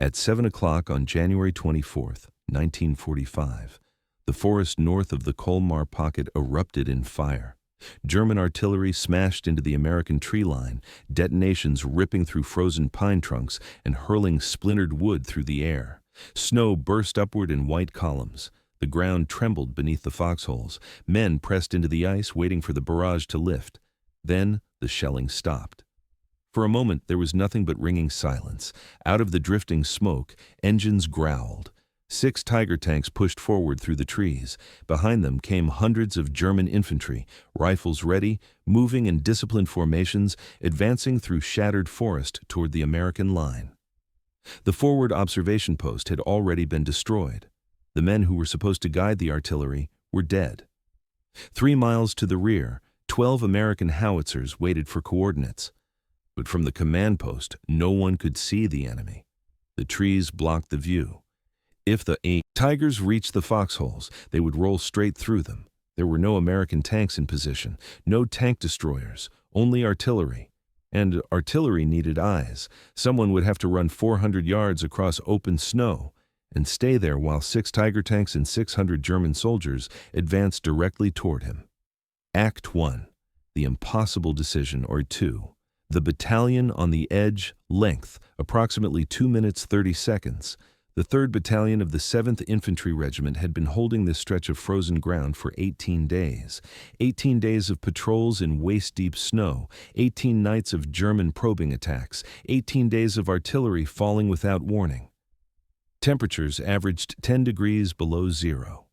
At 7 o'clock on January 24th, 1945, the forest north of the Colmar Pocket erupted in fire. German artillery smashed into the American tree line, detonations ripping through frozen pine trunks and hurling splintered wood through the air. Snow burst upward in white columns. The ground trembled beneath the foxholes. Men pressed into the ice, waiting for the barrage to lift. Then the shelling stopped. For a moment there was nothing but ringing silence. Out of the drifting smoke, engines growled. 6 Tiger tanks pushed forward through the trees. Behind them came hundreds of German infantry, rifles ready, moving in disciplined formations, advancing through shattered forest toward the American line. The forward observation post had already been destroyed. The men who were supposed to guide the artillery were dead. 3 miles to the rear, 12 American howitzers waited for coordinates. But from the command post, no one could see the enemy. The trees blocked the view. If the Tigers reached the foxholes, they would roll straight through them. There were no American tanks in position, no tank destroyers, only artillery. And artillery needed eyes. Someone would have to run 400 yards across open snow and stay there while 6 Tiger tanks and 600 German soldiers advanced directly toward him. Act 1. The impossible decision, or 2. The battalion on the edge, length, approximately 2 minutes 30 seconds. The 3rd Battalion of the 7th Infantry Regiment had been holding this stretch of frozen ground for 18 days. 18 days of patrols in waist-deep snow, 18 nights of German probing attacks, 18 days of artillery falling without warning. Temperatures averaged 10 degrees below zero.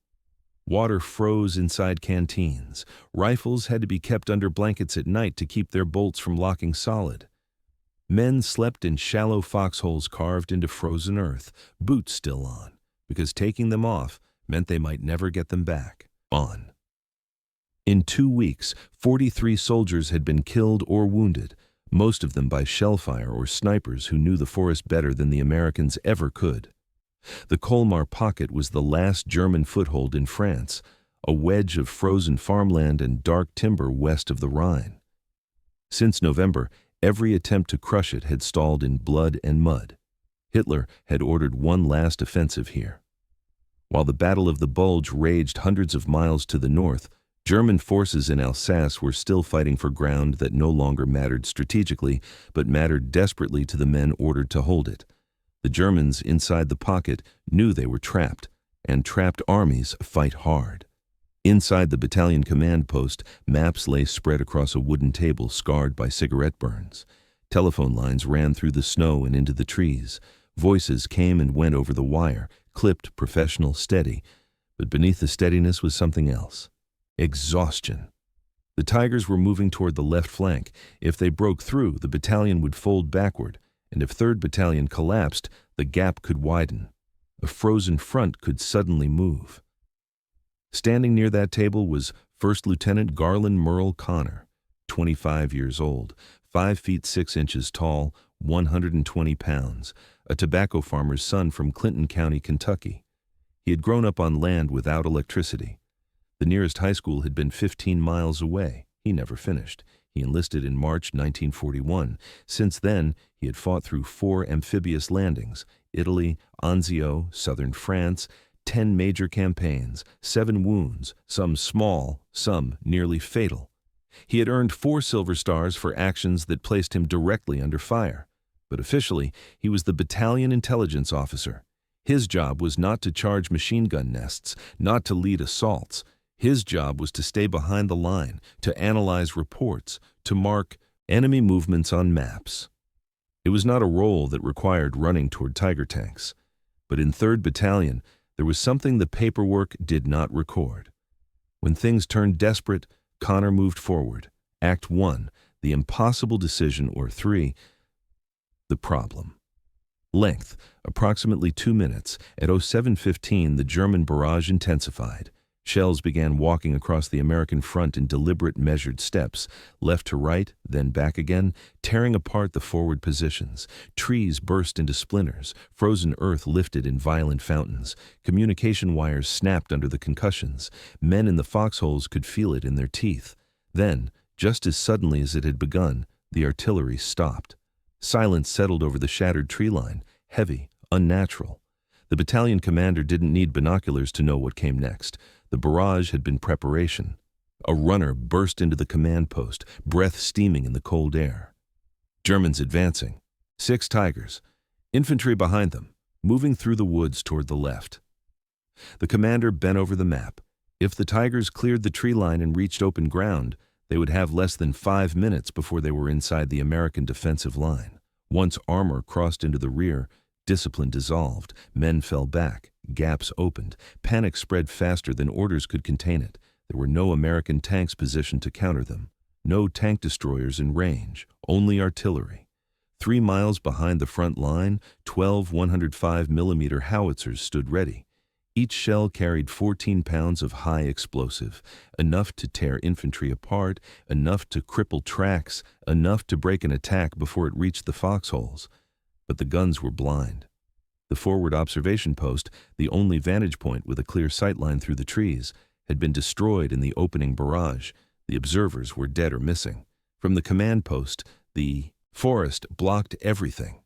Water froze inside canteens. Rifles had to be kept under blankets at night to keep their bolts from locking solid. Men slept in shallow foxholes carved into frozen earth, boots still on, because taking them off meant they might never get them back on. In 2 weeks, 43 soldiers had been killed or wounded, most of them by shellfire or snipers who knew the forest better than the Americans ever could. The Colmar Pocket was the last German foothold in France, a wedge of frozen farmland and dark timber west of the Rhine. Since November, every attempt to crush it had stalled in blood and mud. Hitler had ordered one last offensive here. While the Battle of the Bulge raged hundreds of miles to the north, German forces in Alsace were still fighting for ground that no longer mattered strategically, but mattered desperately to the men ordered to hold it. The Germans inside the pocket knew they were trapped, and trapped armies fight hard. Inside the battalion command post, maps lay spread across a wooden table scarred by cigarette burns. Telephone lines ran through the snow and into the trees. Voices came and went over the wire, clipped, professional, steady. But beneath the steadiness was something else. Exhaustion. The Tigers were moving toward the left flank. If they broke through, the battalion would fold backward, and if 3rd Battalion collapsed, the gap could widen. A frozen front could suddenly move. Standing near that table was 1st Lieutenant Garland Merl Connor, 25 years old, 5 feet 6 inches tall, 120 pounds, a tobacco farmer's son from Clinton County, Kentucky. He had grown up on land without electricity. The nearest high school had been 15 miles away. He never finished. He enlisted in March 1941. Since then, he had fought through 4 amphibious landings: Italy, Anzio, southern France, 10 major campaigns, 7 wounds, some small, some nearly fatal. He had earned 4 Silver Stars for actions that placed him directly under fire. But officially, he was the battalion intelligence officer. His job was not to charge machine gun nests, not to lead assaults. His job was to stay behind the line, to analyze reports, to mark enemy movements on maps. It was not a role that required running toward Tiger tanks. But in 3rd Battalion, there was something the paperwork did not record. When things turned desperate, Connor moved forward. Act 1, the impossible decision, or 3, the problem. Length, approximately 2 minutes. At 07:15, the German barrage intensified. Shells began walking across the American front in deliberate, measured steps, left to right, then back again, tearing apart the forward positions. Trees burst into splinters. Frozen earth lifted in violent fountains. Communication wires snapped under the concussions. Men in the foxholes could feel it in their teeth. Then, just as suddenly as it had begun, the artillery stopped. Silence settled over the shattered tree line, heavy, unnatural. The battalion commander didn't need binoculars to know what came next. The barrage had been preparation. A runner burst into the command post, breath steaming in the cold air. Germans advancing. 6 Tigers. Infantry behind them, moving through the woods toward the left. The commander bent over the map. If the Tigers cleared the tree line and reached open ground, they would have less than 5 minutes before they were inside the American defensive line. Once armor crossed into the rear, discipline dissolved, men fell back, gaps opened, panic spread faster than orders could contain it. There were no American tanks positioned to counter them, no tank destroyers in range, only artillery. 3 miles behind the front line, 12 105mm howitzers stood ready. Each shell carried 14 pounds of high explosive, enough to tear infantry apart, enough to cripple tracks, enough to break an attack before it reached the foxholes. But the guns were blind. The forward observation post, the only vantage point with a clear sightline through the trees, had been destroyed in the opening barrage. The observers were dead or missing. From the command post, the forest blocked everything.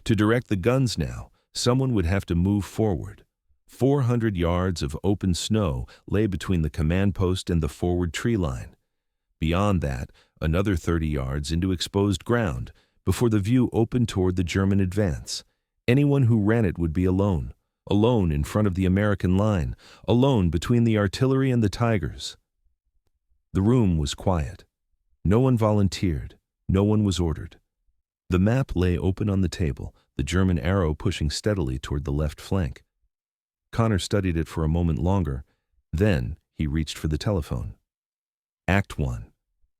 To direct the guns now, someone would have to move forward. 400 yards of open snow lay between the command post and the forward tree line. Beyond that, another 30 yards into exposed ground before the view opened toward the German advance. Anyone who ran it would be alone, alone in front of the American line, alone between the artillery and the Tigers. The room was quiet. No one volunteered. No one was ordered. The map lay open on the table, the German arrow pushing steadily toward the left flank. Connor studied it for a moment longer. Then he reached for the telephone. Act 1.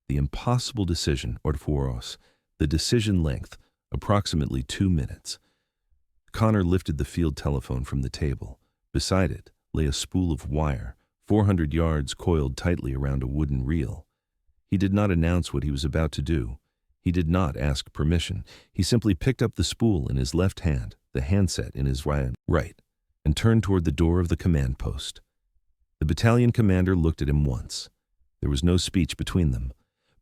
The impossible decision, orforos. The decision length, approximately 2 minutes. Connor lifted the field telephone from the table. Beside it lay a spool of wire, 400 yards coiled tightly around a wooden reel. He did not announce what he was about to do. He did not ask permission. He simply picked up the spool in his left hand, the handset in his right, and turned toward the door of the command post. The battalion commander looked at him once. There was no speech between them.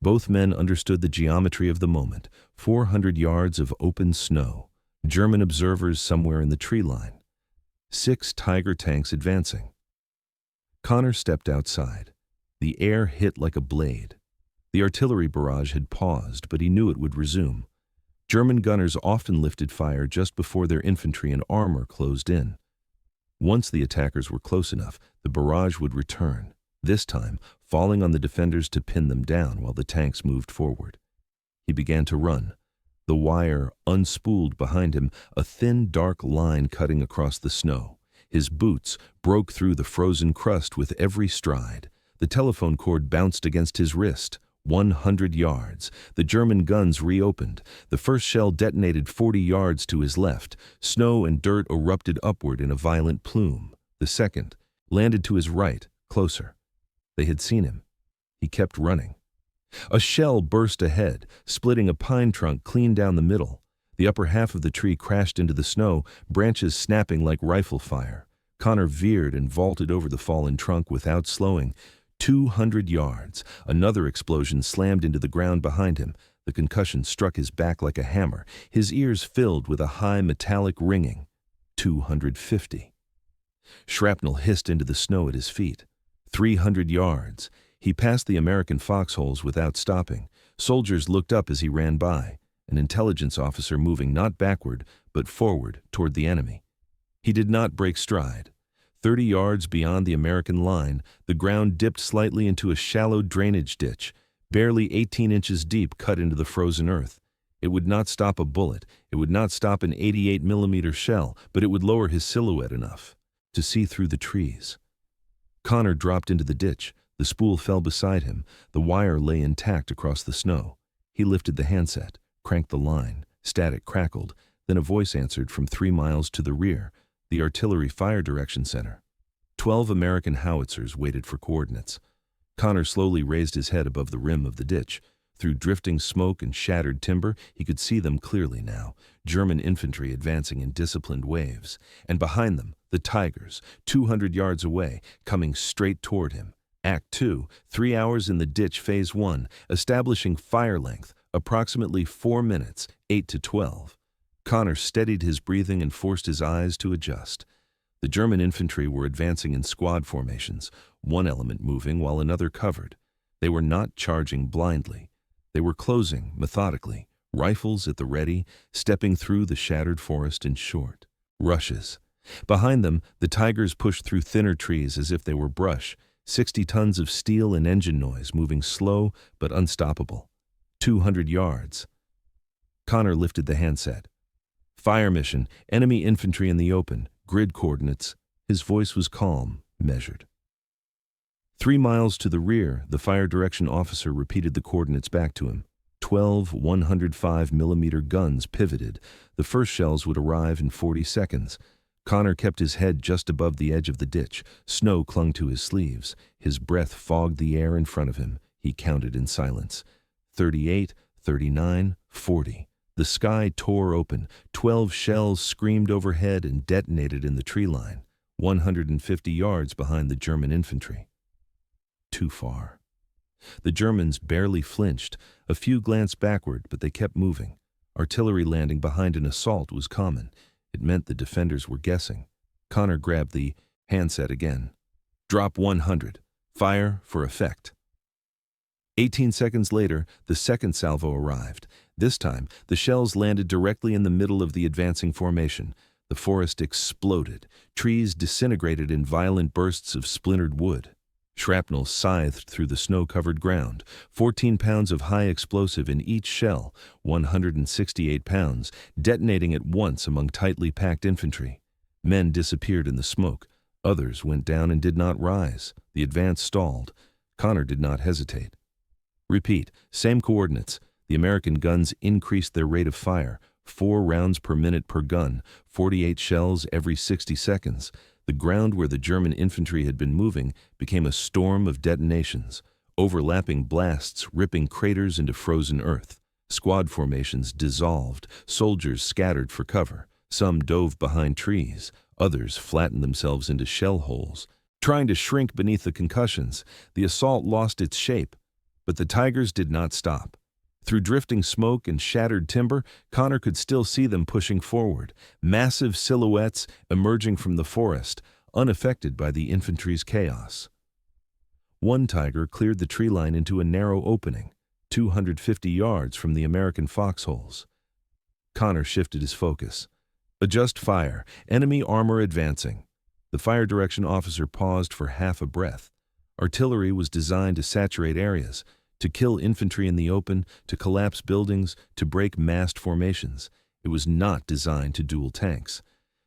Both men understood the geometry of the moment. 400 yards of open snow. German observers somewhere in the tree line. 6 Tiger tanks advancing. Connor stepped outside. The air hit like a blade. The artillery barrage had paused, but he knew it would resume. German gunners often lifted fire just before their infantry and armor closed in. Once the attackers were close enough, the barrage would return, this time falling on the defenders to pin them down while the tanks moved forward. He began to run. The wire unspooled behind him, a thin, dark line cutting across the snow. His boots broke through the frozen crust with every stride. The telephone cord bounced against his wrist. 100 yards. The German guns reopened. The first shell detonated 40 yards to his left. Snow and dirt erupted upward in a violent plume. The second landed to his right, closer. They had seen him. He kept running. A shell burst ahead, splitting a pine trunk clean down the middle. The upper half of the tree crashed into the snow, branches snapping like rifle fire. Connor veered and vaulted over the fallen trunk without slowing. 200 yards. Another explosion slammed into the ground behind him. The concussion struck his back like a hammer. His ears filled with a high metallic ringing. 250. Shrapnel hissed into the snow at his feet. 300 yards. He passed the American foxholes without stopping. Soldiers looked up as he ran by, an intelligence officer moving not backward, but forward toward the enemy. He did not break stride. 30 yards beyond the American line, the ground dipped slightly into a shallow drainage ditch, barely 18 inches deep, cut into the frozen earth. It would not stop a bullet. It would not stop an 88mm shell, but it would lower his silhouette enough to see through the trees. Connor dropped into the ditch. The spool fell beside him. The wire lay intact across the snow. He lifted the handset, cranked the line. Static crackled. Then a voice answered from 3 miles to the rear, the Artillery Fire Direction Center. 12 American howitzers waited for coordinates. Connor slowly raised his head above the rim of the ditch. Through drifting smoke and shattered timber, he could see them clearly now, German infantry advancing in disciplined waves. And behind them, the Tigers, 200 yards away, coming straight toward him. Act 2, 3 hours in the ditch, Phase 1, establishing fire length, approximately 4 minutes, 8 to 12. Connor steadied his breathing and forced his eyes to adjust. The German infantry were advancing in squad formations, one element moving while another covered. They were not charging blindly. They were closing methodically, rifles at the ready, stepping through the shattered forest in short rushes. Behind them, the Tigers pushed through thinner trees as if they were brush, 60 tons of steel and engine noise moving slow but unstoppable. 200 yards. Connor lifted the handset. Fire mission, enemy infantry in the open, grid coordinates. His voice was calm, measured. 3 miles to the rear, the fire direction officer repeated the coordinates back to him. 12 105mm guns pivoted. The first shells would arrive in 40 seconds. Connor kept his head just above the edge of the ditch. Snow clung to his sleeves. His breath fogged the air in front of him. He counted in silence. 38, 39, 40. The sky tore open. 12 shells screamed overhead and detonated in the tree line, 150 yards behind the German infantry. Too far. The Germans barely flinched. A few glanced backward, but they kept moving. Artillery landing behind an assault was common. It meant the defenders were guessing. Connor grabbed the handset again. Drop 100. Fire for effect. 18 seconds later, the second salvo arrived. This time, the shells landed directly in the middle of the advancing formation. The forest exploded. Trees disintegrated in violent bursts of splintered wood. Shrapnel scythed through the snow-covered ground. 14 pounds of high explosive in each shell, 168 pounds, detonating at once among tightly packed infantry. Men disappeared in the smoke. Others went down and did not rise. The advance stalled. Connor did not hesitate. Repeat, same coordinates. The American guns increased their rate of fire, 4 rounds per minute per gun, 48 shells every 60 seconds. The ground where the German infantry had been moving became a storm of detonations, overlapping blasts ripping craters into frozen earth. Squad formations dissolved, soldiers scattered for cover. Some dove behind trees, others flattened themselves into shell holes. Trying to shrink beneath the concussions, the assault lost its shape. But the Tigers did not stop. Through drifting smoke and shattered timber, Connor could still see them pushing forward, massive silhouettes emerging from the forest, unaffected by the infantry's chaos. One Tiger cleared the tree line into a narrow opening, 250 yards from the American foxholes. Connor shifted his focus. Adjust fire, enemy armor advancing. The fire direction officer paused for half a breath. Artillery was designed to saturate areas, to kill infantry in the open, to collapse buildings, to break massed formations. It was not designed to duel tanks.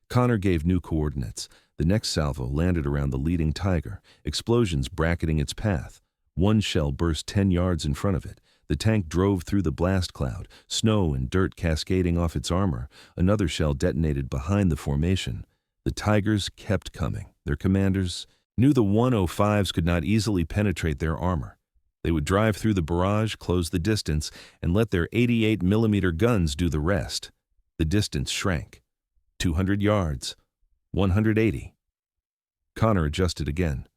Connor gave new coordinates. The next salvo landed around the leading Tiger, explosions bracketing its path. One shell burst 10 yards in front of it. The tank drove through the blast cloud, snow and dirt cascading off its armor. Another shell detonated behind the formation. The Tigers kept coming. Their commanders knew the 105s could not easily penetrate their armor. They would drive through the barrage, close the distance, and let their 88mm guns do the rest. The distance shrank. 200 yards. 180. Connor adjusted again.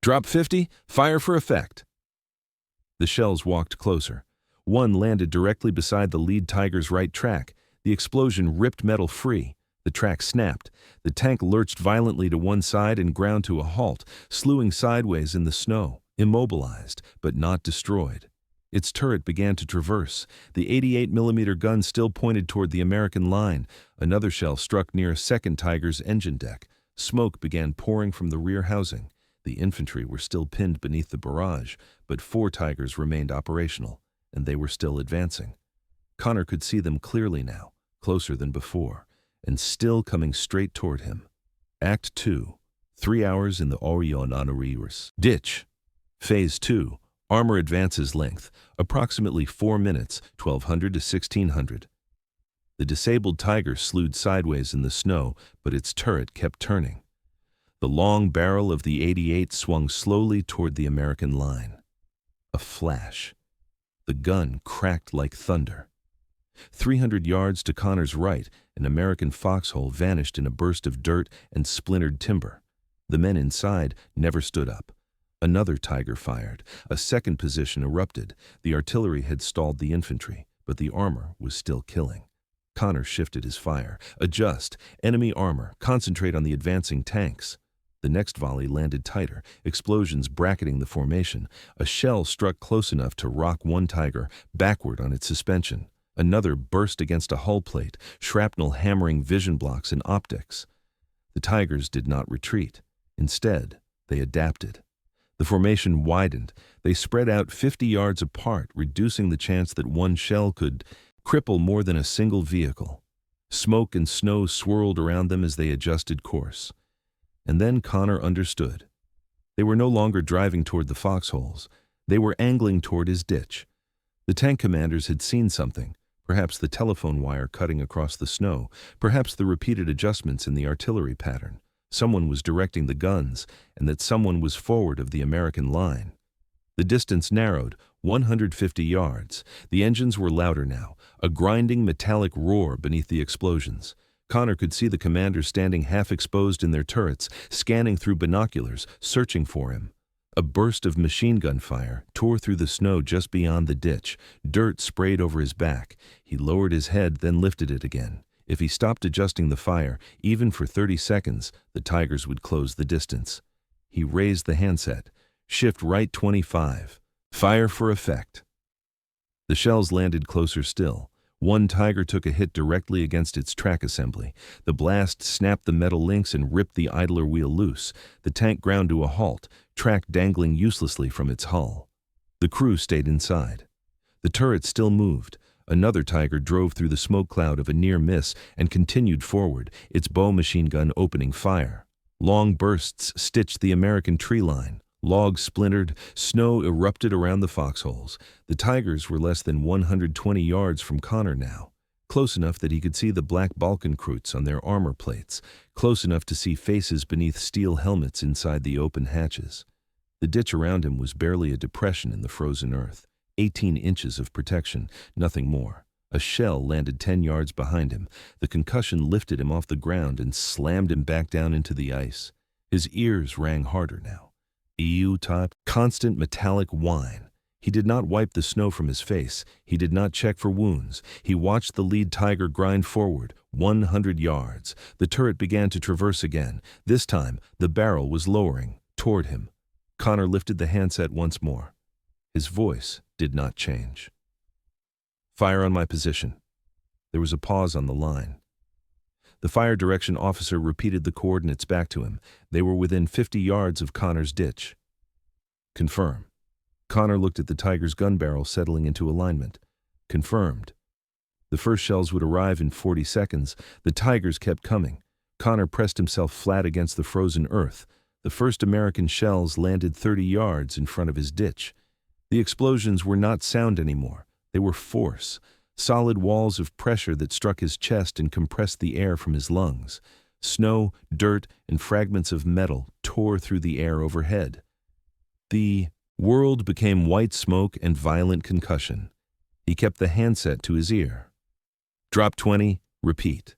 Drop 50, fire for effect. The shells walked closer. One landed directly beside the lead Tiger's right track. The explosion ripped metal free. The track snapped. The tank lurched violently to one side and ground to a halt, slewing sideways in the snow, immobilized, but not destroyed. Its turret began to traverse. The 88mm gun still pointed toward the American line. Another shell struck near a second Tiger's engine deck. Smoke began pouring from the rear housing. The infantry were still pinned beneath the barrage, but 4 Tigers remained operational, and they were still advancing. Connor could see them clearly now, closer than before, and still coming straight toward him. Act 2, 3 hours in the Orionanarius Ditch. Phase 2, armor advances length, approximately 4 minutes, 1200 to 1600. The disabled Tiger slewed sideways in the snow, but its turret kept turning. The long barrel of the 88 swung slowly toward the American line. A flash. The gun cracked like thunder. 300 yards to Connor's right, an American foxhole vanished in a burst of dirt and splintered timber. The men inside never stood up. Another Tiger fired. A second position erupted. The artillery had stalled the infantry, but the armor was still killing. Connor shifted his fire. Adjust. Enemy armor. Concentrate on the advancing tanks. The next volley landed tighter, explosions bracketing the formation. A shell struck close enough to rock one Tiger backward on its suspension. Another burst against a hull plate, shrapnel hammering vision blocks and optics. The Tigers did not retreat. Instead, they adapted. The formation widened. They spread out 50 yards apart, reducing the chance that one shell could cripple more than a single vehicle. Smoke and snow swirled around them as they adjusted course. And then Connor understood. They were no longer driving toward the foxholes. They were angling toward his ditch. The tank commanders had seen something, perhaps the telephone wire cutting across the snow, perhaps the repeated adjustments in the artillery pattern. Someone was directing the guns, and that someone was forward of the American line. The distance narrowed, 150 yards. The engines were louder now, a grinding metallic roar beneath the explosions. Connor could see the commanders standing half-exposed in their turrets, scanning through binoculars, searching for him. A burst of machine gun fire tore through the snow just beyond the ditch. Dirt sprayed over his back. He lowered his head, then lifted it again. If he stopped adjusting the fire, even for 30 seconds, the Tigers would close the distance. He raised the handset. Shift right 25. Fire for effect. The shells landed closer still. One Tiger took a hit directly against its track assembly. The blast snapped the metal links and ripped the idler wheel loose. The tank ground to a halt, track dangling uselessly from its hull. The crew stayed inside. The turret still moved. Another Tiger drove through the smoke cloud of a near miss and continued forward, its bow machine gun opening fire. Long bursts stitched the American tree line. Logs splintered, snow erupted around the foxholes. The Tigers were less than 120 yards from Connor now, close enough that he could see the black Balkan Balkenkreuz on their armor plates, close enough to see faces beneath steel helmets inside the open hatches. The ditch around him was barely a depression in the frozen earth, 18 inches of protection, nothing more. A shell landed 10 yards behind him. The concussion lifted him off the ground and slammed him back down into the ice. His ears rang harder now. EU-type, constant metallic whine. He did not wipe the snow from his face. He did not check for wounds. He watched the lead Tiger grind forward, 100 yards. The turret began to traverse again. This time, the barrel was lowering, toward him. Connor lifted the handset once more. His voice did not change. Fire on my position. There was a pause on the line. The fire direction officer repeated the coordinates back to him. They were within 50 yards of Connor's ditch. Confirm. Connor looked at the Tiger's gun barrel settling into alignment. Confirmed. The first shells would arrive in 40 seconds. The Tigers kept coming. Connor pressed himself flat against the frozen earth. The first American shells landed 30 yards in front of his ditch. The explosions were not sound anymore. They were force. Solid walls of pressure that struck his chest and compressed the air from his lungs. Snow, dirt, and fragments of metal tore through the air overhead. The world became white smoke and violent concussion. He kept the handset to his ear. Drop 20, repeat.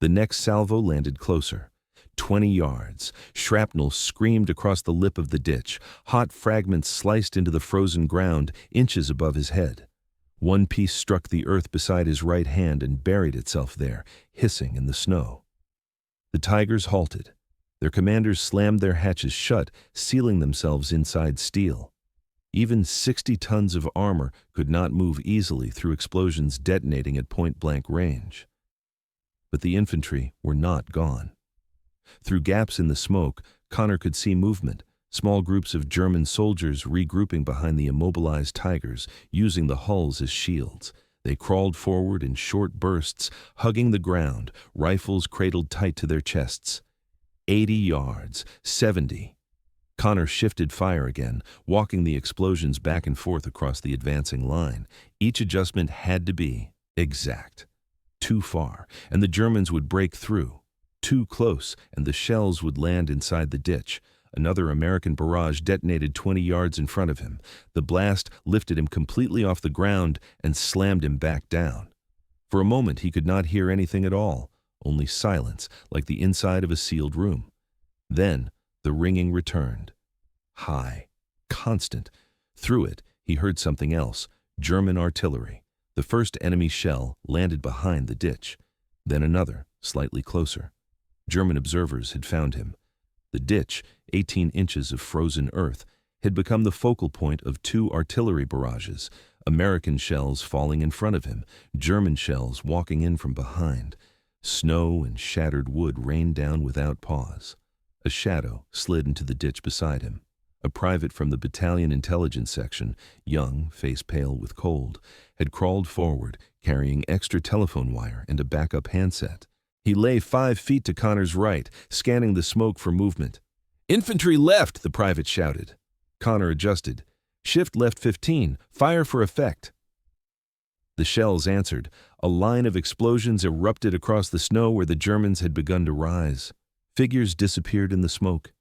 The next salvo landed closer. 20 yards. Shrapnel screamed across the lip of the ditch. Hot fragments sliced into the frozen ground inches above his head. One piece struck the earth beside his right hand and buried itself there, hissing in the snow. The Tigers halted. Their commanders slammed their hatches shut, sealing themselves inside steel. Even 60 tons of armor could not move easily through explosions detonating at point-blank range. But the infantry were not gone. Through gaps in the smoke, Connor could see movement. Small groups of German soldiers regrouping behind the immobilized Tigers, using the hulls as shields. They crawled forward in short bursts, hugging the ground, rifles cradled tight to their chests. 80 yards, 70. Connor shifted fire again, walking the explosions back and forth across the advancing line. Each adjustment had to be exact. Too far, and the Germans would break through. Too close, and the shells would land inside the ditch. Another American barrage detonated 20 yards in front of him. The blast lifted him completely off the ground and slammed him back down. For a moment he could not hear anything at all, only silence, like the inside of a sealed room. Then the ringing returned. High, constant. Through it, he heard something else, German artillery. The first enemy shell landed behind the ditch, then another, slightly closer. German observers had found him. The ditch, 18 inches of frozen earth, had become the focal point of 2 artillery barrages, American shells falling in front of him, German shells walking in from behind. Snow and shattered wood rained down without pause. A shadow slid into the ditch beside him. A private from the battalion intelligence section, young, face pale with cold, had crawled forward, carrying extra telephone wire and a backup handset. He lay 5 feet to Connor's right, scanning the smoke for movement. "Infantry left!" the private shouted. Connor adjusted. "Shift left 15. Fire for effect." The shells answered. A line of explosions erupted across the snow where the Germans had begun to rise. Figures disappeared in the smoke.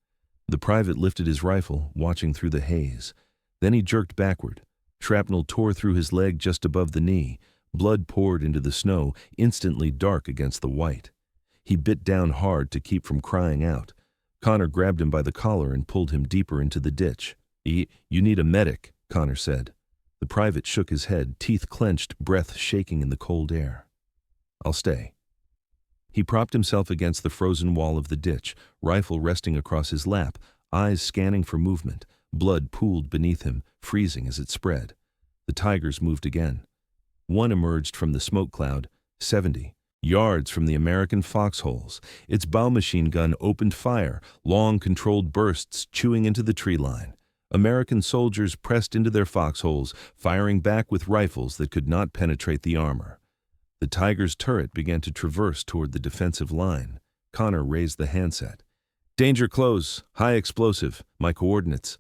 The private lifted his rifle, watching through the haze. Then he jerked backward. Shrapnel tore through his leg just above the knee. Blood poured into the snow, instantly dark against the white. He bit down hard to keep from crying out. Connor grabbed him by the collar and pulled him deeper into the ditch. "You need a medic," Connor said. The private shook his head, teeth clenched, breath shaking in the cold air. "I'll stay." He propped himself against the frozen wall of the ditch, rifle resting across his lap, eyes scanning for movement. Blood pooled beneath him, freezing as it spread. The Tigers moved again. One emerged from the smoke cloud, 70 yards from the American foxholes. Its bow machine gun opened fire, long controlled bursts chewing into the tree line. American soldiers pressed into their foxholes, firing back with rifles that could not penetrate the armor. The Tiger's turret began to traverse toward the defensive line. Connor raised the handset. "Danger close, high explosive, my coordinates."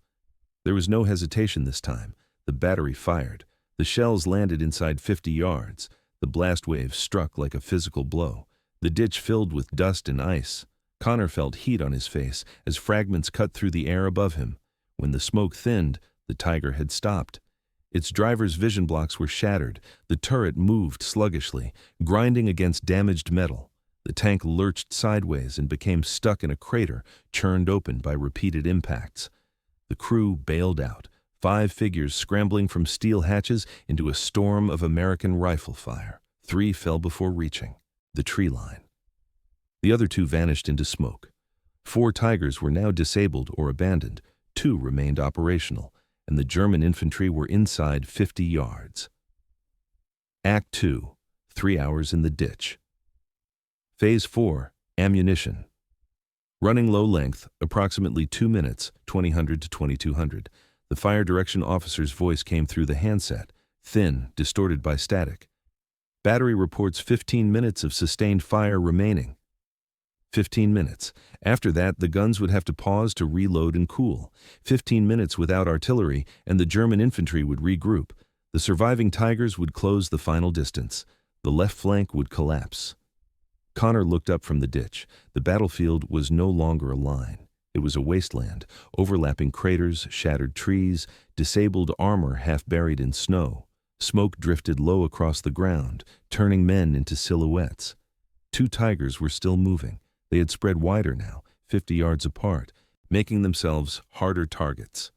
There was no hesitation this time. The battery fired. The shells landed inside 50 yards. The blast wave struck like a physical blow. The ditch filled with dust and ice. Connor felt heat on his face as fragments cut through the air above him. When the smoke thinned, the Tiger had stopped. Its driver's vision blocks were shattered. The turret moved sluggishly, grinding against damaged metal. The tank lurched sideways and became stuck in a crater, churned open by repeated impacts. The crew bailed out, 5 figures scrambling from steel hatches into a storm of American rifle fire. 3 fell before reaching the tree line. The other 2 vanished into smoke. 4 Tigers were now disabled or abandoned. 2 remained operational, and the German infantry were inside 50 yards. Act 2, 3 hours in the ditch. Phase 4, ammunition. Running low length, approximately 2 minutes, 2000 to 2200. The fire direction officer's voice came through the handset, thin, distorted by static. Battery reports 15 minutes of sustained fire remaining. 15 minutes. After that, the guns would have to pause to reload and cool. 15 minutes without artillery, and the German infantry would regroup. The surviving Tigers would close the final distance. The left flank would collapse. Connor looked up from the ditch. The battlefield was no longer a line. It was a wasteland, overlapping craters, shattered trees, disabled armor half buried in snow. Smoke drifted low across the ground, turning men into silhouettes. 2 Tigers were still moving. They had spread wider now, 50 yards apart, making themselves harder targets.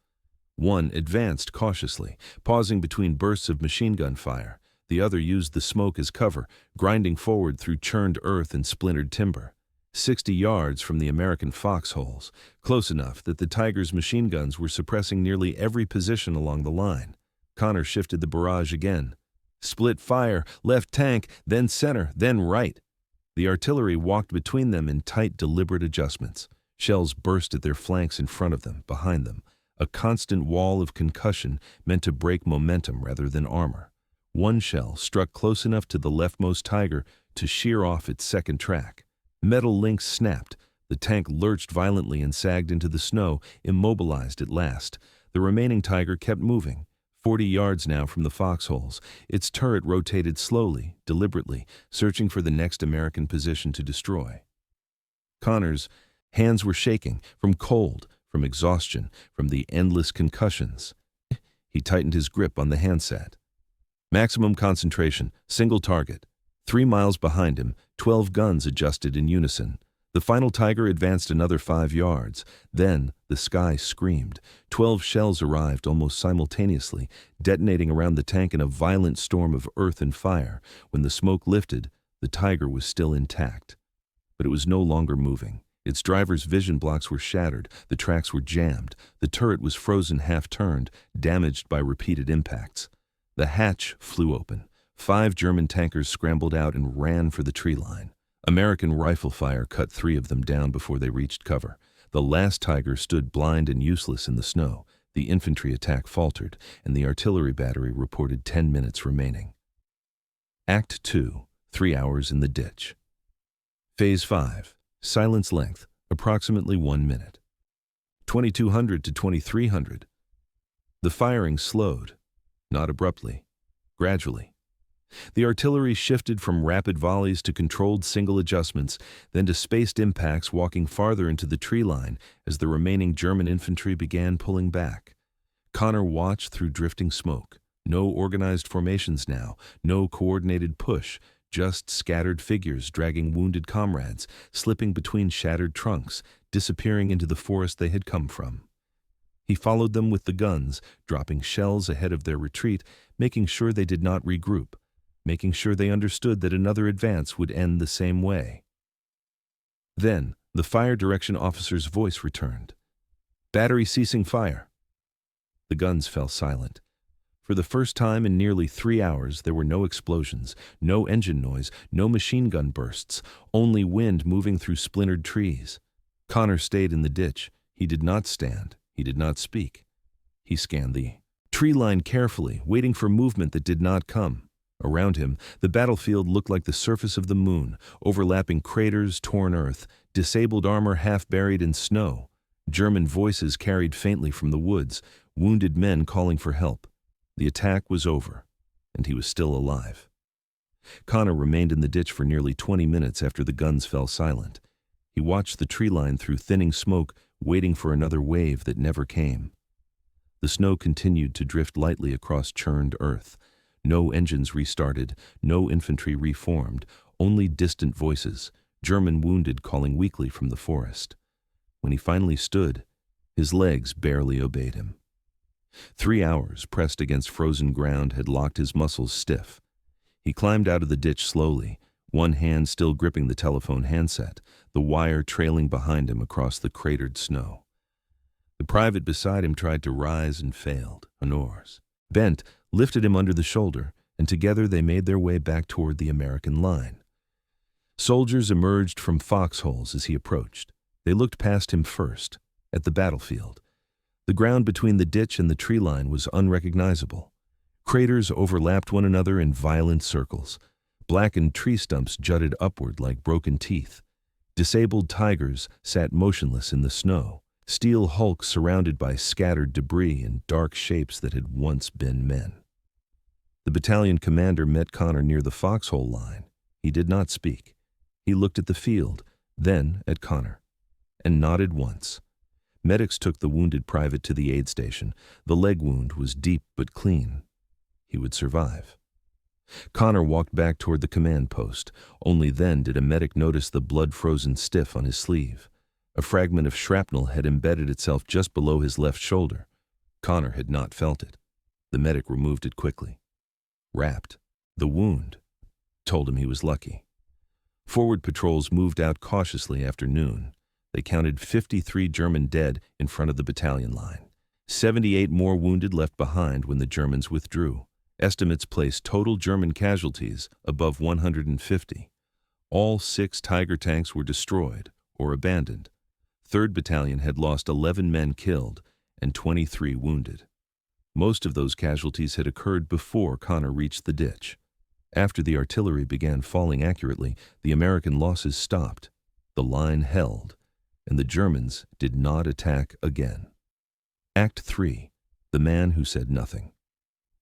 One advanced cautiously, pausing between bursts of machine gun fire. The other used the smoke as cover, grinding forward through churned earth and splintered timber. 60 yards from the American foxholes, close enough that the Tiger's machine guns were suppressing nearly every position along the line. Connor shifted the barrage again. Split fire, left tank, then center, then right. The artillery walked between them in tight, deliberate adjustments. Shells burst at their flanks in front of them, behind them. A constant wall of concussion meant to break momentum rather than armor. One shell struck close enough to the leftmost Tiger to shear off its second track. Metal links snapped. The tank lurched violently and sagged into the snow, immobilized at last. The remaining Tiger kept moving. 40 yards now from the foxholes. Its turret rotated slowly, deliberately, searching for the next American position to destroy. Connor's hands were shaking, from cold, from exhaustion, from the endless concussions. He tightened his grip on the handset. Maximum concentration, single target. 3 miles behind him, 12 guns adjusted in unison. The final Tiger advanced another 5 yards. Then the sky screamed. 12 shells arrived almost simultaneously, detonating around the tank in a violent storm of earth and fire. When the smoke lifted, the Tiger was still intact. But it was no longer moving. Its driver's vision blocks were shattered, the tracks were jammed, the turret was frozen half-turned, damaged by repeated impacts. The hatch flew open. 5 German tankers scrambled out and ran for the tree line. American rifle fire cut 3 of them down before they reached cover. The last Tiger stood blind and useless in the snow. The infantry attack faltered, and the artillery battery reported 10 minutes remaining. Act 2, 3 hours in the ditch. Phase 5, silence length, approximately 1 minute. 2200 to 2300. The firing slowed, not abruptly, gradually. The artillery shifted from rapid volleys to controlled single adjustments, then to spaced impacts, walking farther into the tree line as the remaining German infantry began pulling back. Connor watched through drifting smoke. No organized formations now, no coordinated push, just scattered figures dragging wounded comrades, slipping between shattered trunks, disappearing into the forest they had come from. He followed them with the guns, dropping shells ahead of their retreat, making sure they did not regroup, making sure they understood that another advance would end the same way. Then, the fire direction officer's voice returned. "Battery ceasing fire." The guns fell silent. For the first time in nearly 3 hours, there were no explosions, no engine noise, no machine gun bursts, only wind moving through splintered trees. Connor stayed in the ditch. He did not stand. He did not speak. He scanned the tree line carefully, waiting for movement that did not come. Around him, the battlefield looked like the surface of the moon, overlapping craters, torn earth, disabled armor half buried in snow. German voices carried faintly from the woods, wounded men calling for help. The attack was over, and he was still alive. Connor remained in the ditch for nearly 20 minutes after the guns fell silent. He watched the tree line through thinning smoke, waiting for another wave that never came. The snow continued to drift lightly across churned earth. No engines restarted, no infantry reformed, only distant voices, German wounded calling weakly from the forest. When he finally stood, his legs barely obeyed him. 3 hours pressed against frozen ground had locked his muscles stiff. He climbed out of the ditch slowly, one hand still gripping the telephone handset, the wire trailing behind him across the cratered snow. The private beside him tried to rise and failed, Honor's. Bent lifted him under the shoulder, and together they made their way back toward the American line. Soldiers emerged from foxholes as he approached. They looked past him first, at the battlefield. The ground between the ditch and the tree line was unrecognizable. Craters overlapped one another in violent circles. Blackened tree stumps jutted upward like broken teeth. Disabled tigers sat motionless in the snow. Steel hulks surrounded by scattered debris and dark shapes that had once been men. The battalion commander met Connor near the foxhole line. He did not speak. He looked at the field, then at Connor, and nodded once. Medics took the wounded private to the aid station. The leg wound was deep but clean. He would survive. Connor walked back toward the command post. Only then did a medic notice the blood frozen stiff on his sleeve. A fragment of shrapnel had embedded itself just below his left shoulder. Connor had not felt it. The medic removed it quickly. Wrapped. The wound told him he was lucky. Forward patrols moved out cautiously after noon. They counted 53 German dead in front of the battalion line. 78 more wounded left behind when the Germans withdrew. Estimates placed total German casualties above 150. All 6 Tiger tanks were destroyed or abandoned. 3rd Battalion had lost 11 men killed and 23 wounded. Most of those casualties had occurred before Connor reached the ditch. After the artillery began falling accurately, the American losses stopped. The line held, and the Germans did not attack again. Act 3, The Man Who Said Nothing.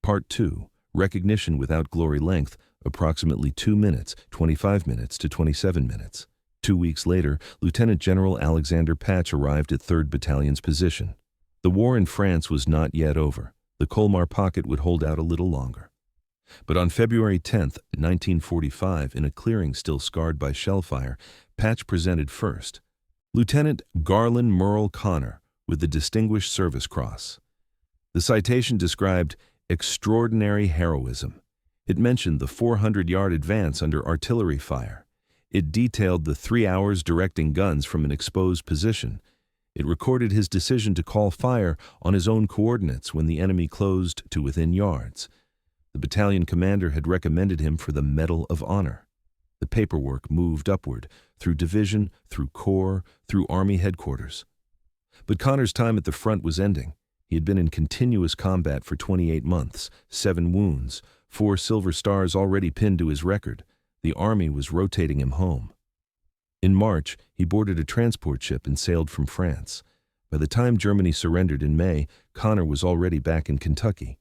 Part 2, Recognition Without Glory Length, approximately 2 minutes, 25 minutes to 27 minutes. 2 weeks later, Lieutenant General Alexander Patch arrived at 3rd Battalion's position. The war in France was not yet over. The Colmar Pocket would hold out a little longer. But on February 10, 1945, in a clearing still scarred by shellfire, Patch presented first. Lieutenant Garland Merl Connor with the Distinguished Service Cross. The citation described extraordinary heroism. It mentioned the 400-yard advance under artillery fire. It detailed the 3 hours directing guns from an exposed position. It recorded his decision to call fire on his own coordinates when the enemy closed to within yards. The battalion commander had recommended him for the Medal of Honor. The paperwork moved upward, through division, through corps, through Army headquarters. But Connor's time at the front was ending. He had been in continuous combat for 28 months, 7 wounds, 4 silver stars already pinned to his record. The Army was rotating him home. In March, he boarded a transport ship and sailed from France. By the time Germany surrendered in May, Connor was already back in Kentucky.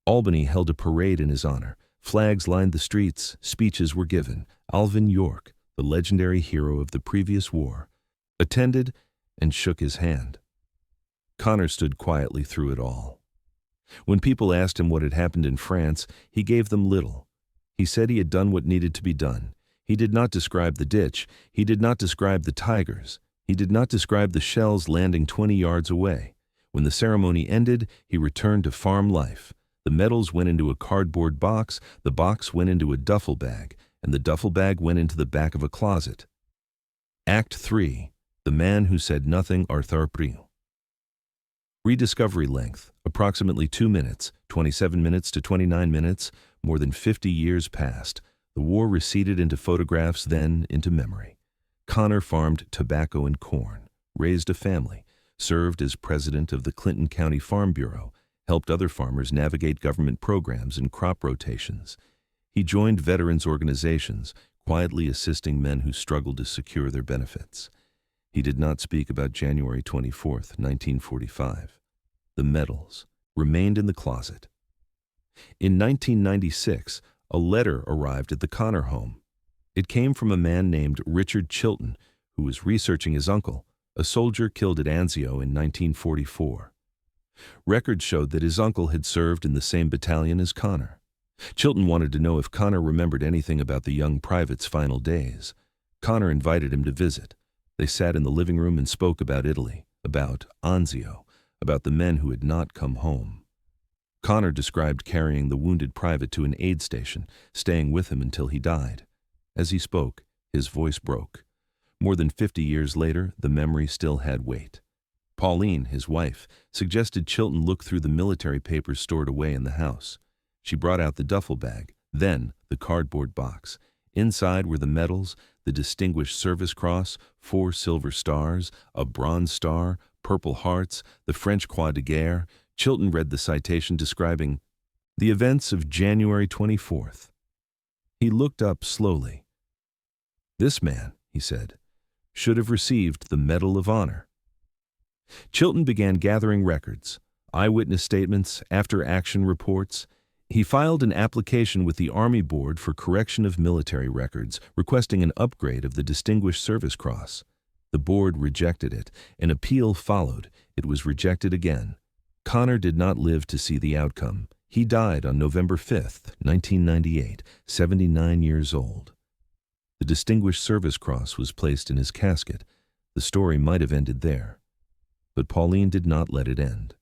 Albany held a parade in his honor. Flags lined the streets, speeches were given. Alvin York, the legendary hero of the previous war, attended and shook his hand. Connor stood quietly through it all. When people asked him what had happened in France, he gave them little. He said he had done what needed to be done. He did not describe the ditch. He did not describe the tigers. He did not describe the shells landing 20 yards away. When the ceremony ended, he returned to farm life. The medals went into a cardboard box, the box went into a duffel bag, and the duffel bag went into the back of a closet. Act 3. The Man Who Said Nothing, Arthur Priel. Rediscovery length, approximately 2 minutes, 27 minutes to 29 minutes, more than 50 years passed. The war receded into photographs, then into memory. Connor farmed tobacco and corn, raised a family, served as president of the Clinton County Farm Bureau, helped other farmers navigate government programs and crop rotations. He joined veterans organizations, quietly assisting men who struggled to secure their benefits. He did not speak about January 24, 1945. The medals remained in the closet. In 1996, a letter arrived at the Connor home. It came from a man named Richard Chilton, who was researching his uncle, a soldier killed at Anzio in 1944. Records showed that his uncle had served in the same battalion as Connor. Chilton wanted to know if Connor remembered anything about the young private's final days. Connor invited him to visit. They sat in the living room and spoke about Italy, about Anzio, about the men who had not come home. Connor described carrying the wounded private to an aid station, staying with him until he died. As he spoke, his voice broke. More than 50 years later, the memory still had weight. Pauline, his wife, suggested Chilton look through the military papers stored away in the house. She brought out the duffel bag, then the cardboard box. Inside were the medals, the Distinguished Service Cross, 4 silver stars, a bronze star, Purple Hearts, the French Croix de Guerre. Chilton read the citation describing the events of January 24th. He looked up slowly. "This man," he said, "should have received the Medal of Honor." Chilton began gathering records, eyewitness statements, after-action reports. He filed an application with the Army Board for correction of military records, requesting an upgrade of the Distinguished Service Cross. The board rejected it. An appeal followed. It was rejected again. Connor did not live to see the outcome. He died on November 5, 1998, 79 years old. The Distinguished Service Cross was placed in his casket. The story might have ended there. But Pauline did not let it end.